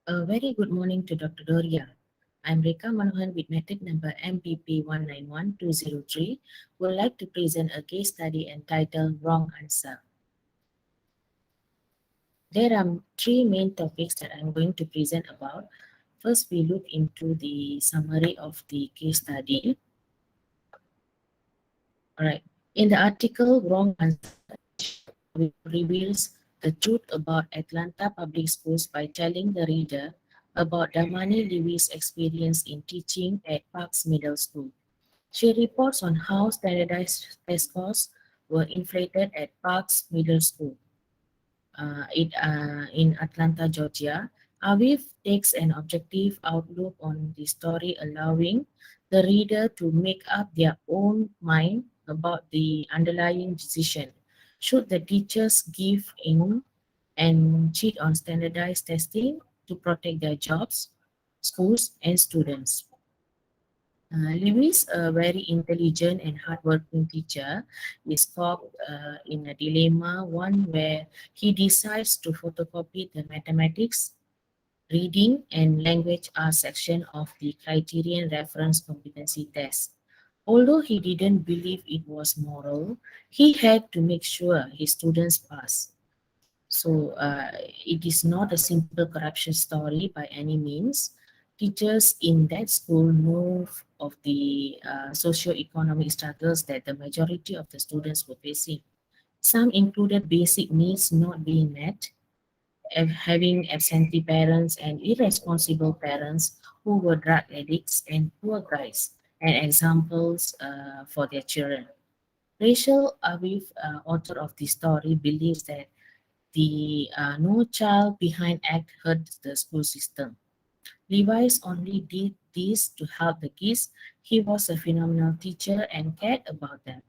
A very good morning to Dr. Doria. I'm Rekhaa Manohan with method number MPP191203. Would like to present a case study entitled Wrong Answer. There are three main topics that I'm going to present about. First, we look into the summary of the case study. All right. In the article Wrong Answer, reveals the truth about Atlanta public schools by telling the reader about Damani Levy's experience in teaching at Parks Middle School. She reports on how standardized test scores were inflated at Parks Middle School in Atlanta, Georgia. Aviv takes an objective outlook on the story, allowing the reader to make up their own mind about the underlying decision. Should the teachers give in and cheat on standardized testing to protect their jobs, schools, and students? Lewis, a very intelligent and hardworking teacher, is caught in a dilemma, one where he decides to photocopy the mathematics, reading, and language arts section of the criterion reference competency test. Although he didn't believe it was moral, he had to make sure his students pass. So it is not a simple corruption story by any means. Teachers in that school know of the socio-economic struggles that the majority of the students were facing. Some included basic needs not being met, having absentee parents and irresponsible parents who were drug addicts and poor guys, and examples for their children. Rachel Aviv, author of the story, believes that the No Child Behind Act hurt the school system. Levi's only did this to help the kids. He was a phenomenal teacher and cared about them.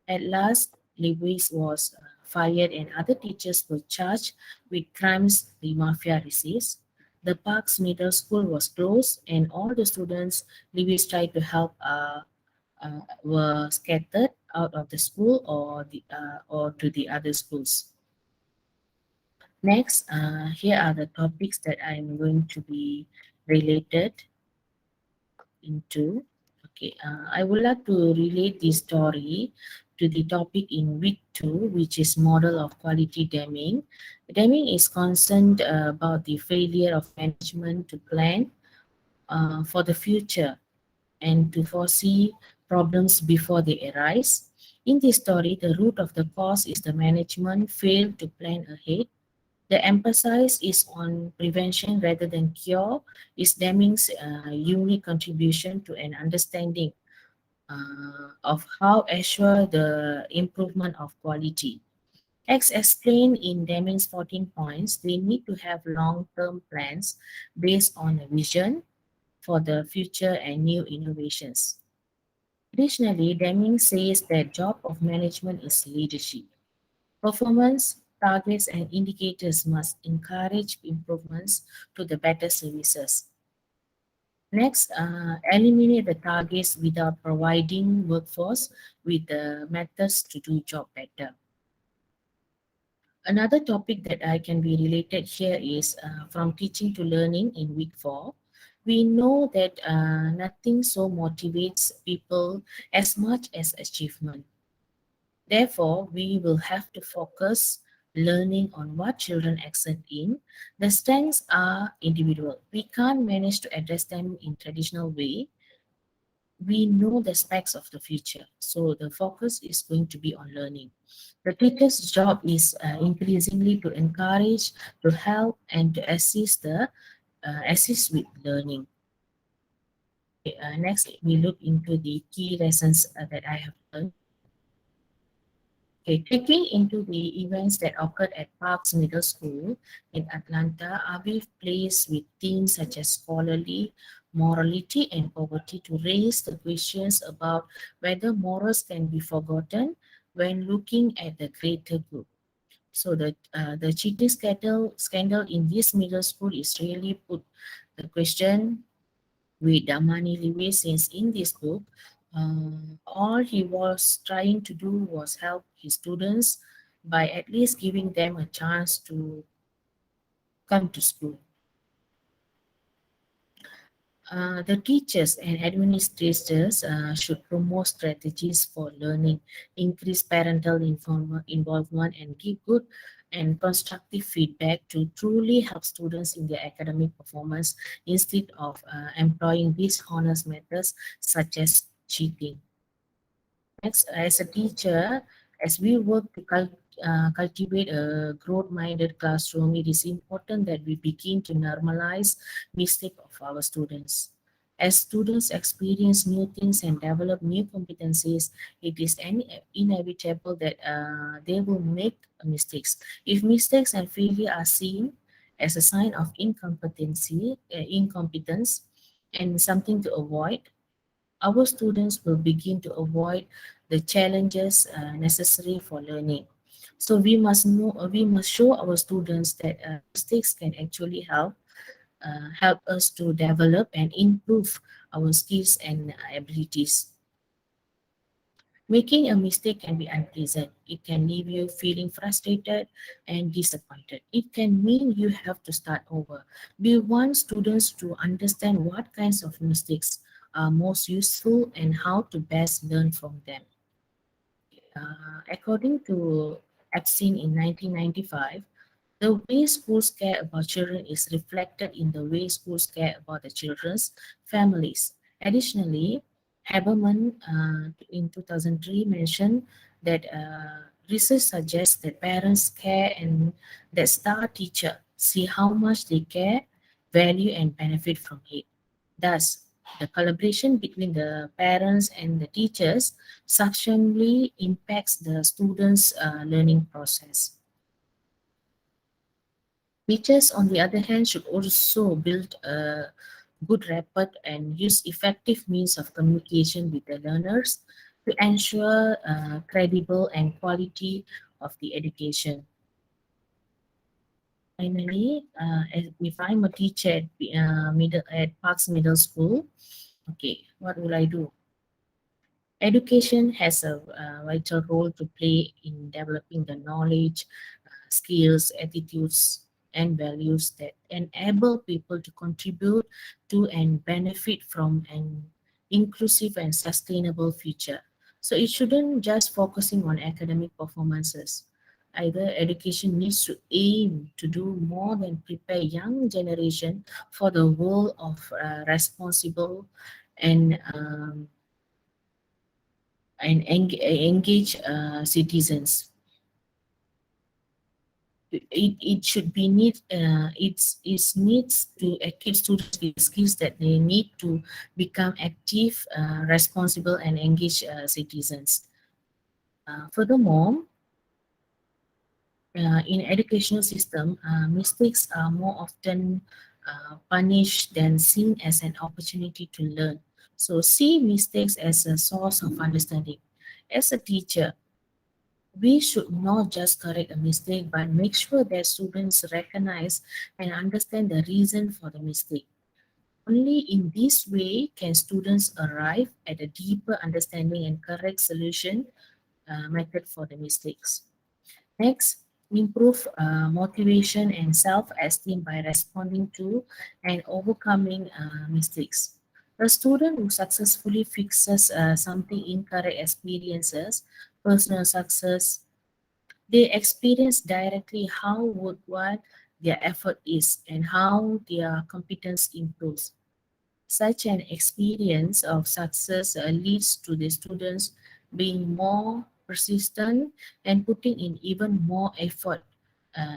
At last, Lewis was fired and other teachers were charged with crimes the mafia resists. The Parks Middle School was closed and all the students Lewis tried to help were scattered out of the school or to the other schools. Next, here are the topics that I'm going to be related into. Okay, I would like to relate this story to the topic in week 2, which is model of quality Deming. Deming is concerned about the failure of management to plan for the future and to foresee problems before they arise. In this story, the root of the cause is the management failed to plan ahead. The emphasis is on prevention rather than cure, is Deming's unique contribution to an understanding of how assure the improvement of quality. As explained in Deming's 14 points, we need to have long-term plans based on a vision for the future and new innovations. Additionally, Deming says that job of management is leadership. Performance targets and indicators must encourage improvements to the better services. Next, eliminate the targets without providing workforce with the methods to do job better. Another topic that I can be related here is from teaching to learning in week 4. We know that nothing so motivates people as much as achievement. Therefore, we will have to focus learning on what children excel in. The strengths are individual. We can't manage to address them in traditional way. We know the specs of the future. So the focus is going to be on learning. The teacher's job is increasingly to encourage, to help, and to assist with learning. Okay, next, we look into the key lessons that I have learned. Okay, taking into the events that occurred at Parks Middle School in Atlanta, Aviv plays with themes such as scholarly, morality, and poverty to raise the questions about whether morals can be forgotten when looking at the greater good. So the cheating scandal in this middle school is really put the question with Damani Lewis, since in this book, all he was trying to do was help his students by at least giving them a chance to come to school. The teachers and administrators should promote strategies for learning, increase parental involvement, and give good and constructive feedback to truly help students in their academic performance instead of employing dishonest methods such as cheating. Next, as a teacher, as we work to cultivate a growth-minded classroom, it is important that we begin to normalize mistakes of our students. As students experience new things and develop new competencies, it is inevitable that they will make mistakes. If mistakes and failure are seen as a sign of incompetence, and something to avoid, our students will begin to avoid the challenges necessary for learning. So we must show our students that mistakes can actually help us to develop and improve our skills and abilities. Making a mistake can be unpleasant. It can leave you feeling frustrated and disappointed. It can mean you have to start over. We want students to understand what kinds of mistakes are most useful and how to best learn from them. According to Epstein in 1995, the way schools care about children is reflected in the way schools care about the children's families. Additionally, Haberman in 2003 mentioned that research suggests that parents care and that star teacher see how much they care, value, and benefit from it. Thus, the collaboration between the parents and the teachers substantially impacts the students' learning process. Teachers, on the other hand, should also build a good rapport and use effective means of communication with the learners to ensure credible and quality of the education. Finally, if I'm a teacher at Parks Middle School, okay, what will I do? Education has a vital role to play in developing the knowledge, skills, attitudes, and values that enable people to contribute to and benefit from an inclusive and sustainable future. So it shouldn't just focusing on academic performances. Either education needs to aim to do more than prepare young generation for the world of responsible and engage citizens. It should be it needs to equip students with skills that they need to become active, responsible, and engaged citizens. Furthermore, in educational system, mistakes are more often punished than seen as an opportunity to learn. So see mistakes as a source of understanding. As a teacher, we should not just correct a mistake, but make sure that students recognize and understand the reason for the mistake. Only in this way can students arrive at a deeper understanding and correct solution method for the mistakes. Next, improve motivation and self-esteem by responding to and overcoming mistakes. A student who successfully fixes something incorrect experiences personal success. They experience directly how worthwhile their effort is and how their competence improves. Such an experience of success leads to the students being more persistent and putting in even more effort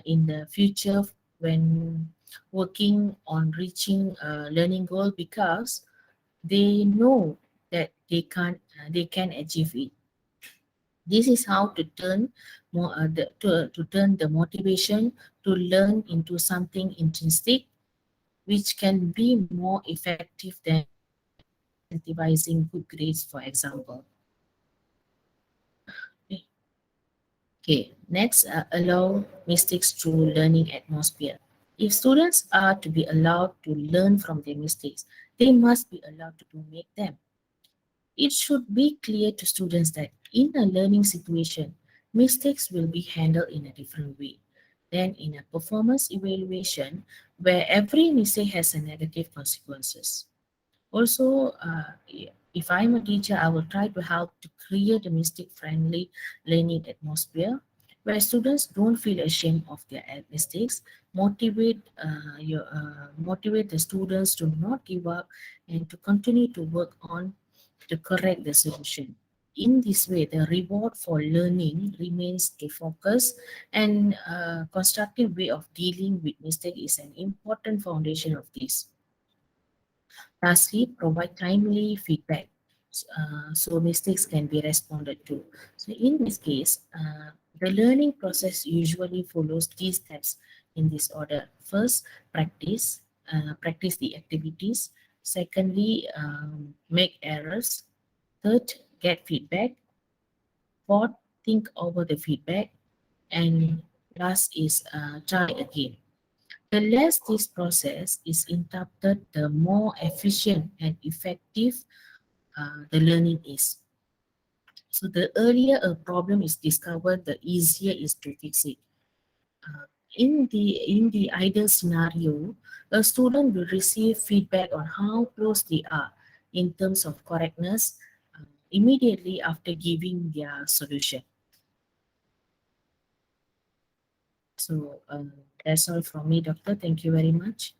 in the future when working on reaching a learning goal because they know that they can achieve it. This is how to turn to turn the motivation to learn into something intrinsic, which can be more effective than incentivizing good grades, for example. Okay, next, allow mistakes through learning atmosphere. If students are to be allowed to learn from their mistakes, they must be allowed to make them. It should be clear to students that in a learning situation, mistakes will be handled in a different way than in a performance evaluation where every mistake has a negative consequences. Also, if I'm a teacher, I will try to help to create a mistake-friendly learning atmosphere where students don't feel ashamed of their mistakes. Motivate the students to not give up and to continue to work on to correct the solution. In this way, the reward for learning remains the focus, and constructive way of dealing with mistake is an important foundation of this. Lastly, provide timely feedback so mistakes can be responded to. So in this case, the learning process usually follows these steps in this order. First, practice the activities. Secondly, make errors. Third, get feedback. Fourth, think over the feedback. And last is try again. The less this process is interrupted, the more efficient and effective the learning is. So the earlier a problem is discovered, the easier is to fix it. Uh, in the ideal scenario, a student will receive feedback on how close they are in terms of correctness immediately after giving their solution. So that's all from me, doctor. Thank you very much.